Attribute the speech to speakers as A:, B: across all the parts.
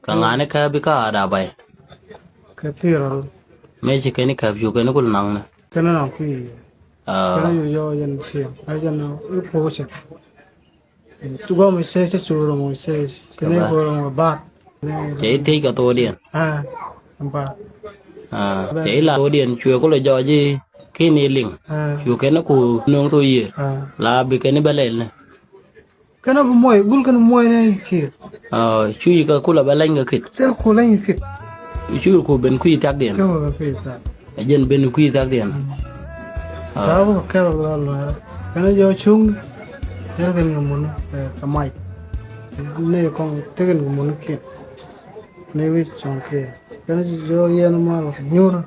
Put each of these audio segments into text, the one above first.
A: Kangane ka bi ka ada bay.
B: Kefir
A: Me chi keni ka view keni kul nang na.
B: kena na kui kena yo yan siya ayan na upo siya tuwa mo siya churo mo siya kena ko mo ba
A: Che ti ka to dien.
B: ba
A: Che la to dien chue ko le jo ji kini ling. View keni ku nong to ye. La bi keni balel na.
B: kena bu moy bul kena moy na kir
A: Chui ka kula baleng ka kit.
B: siya ko lang fit
A: Chui ku ben kui tak dien.
B: ko ba fit ta
A: Jen ben kui tak dien.
B: tawo ka ba la kena yo chung ya kan ngumun kamai ne kong tegen ngumun ke ne wi chong ke kena yo yan ma nyur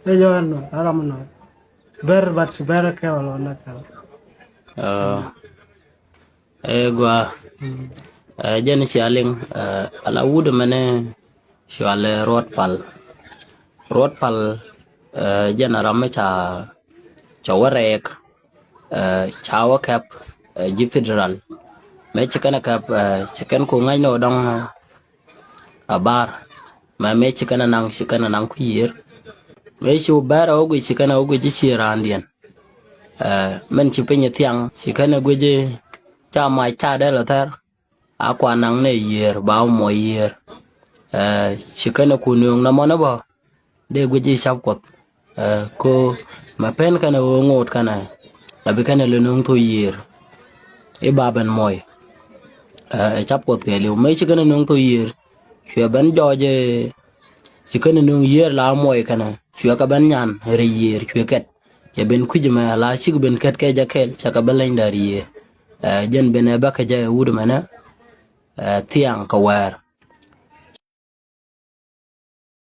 B: e yo no aram no ber bat ber ke wala na ka
A: Gua jen si aling ala wud mane shwale rot pal jen aramme cha warek chawa kap ji federal me chikana kap chikan ko ngai no dong abar ma me chikana nang ku yer me shu bara ogu chikana ogu ji sirandian men chipenya tiang chikana guje cha mai cha de la ter akwa nang ne yer ba mo yer chikana kunung na mona ba de guje sap kot ko ma pen kana ngot kana abi kana le nung to yer e baban moy chap kot ke le me chikana nung to yer chwe ban joje chikana nung yer la moy kana chwe ka ban nyan re yer chwe ket ya ben kujima la chig ben ket ke jakel chaka balen dari jen ben ba ka ja wud mana tiang ka war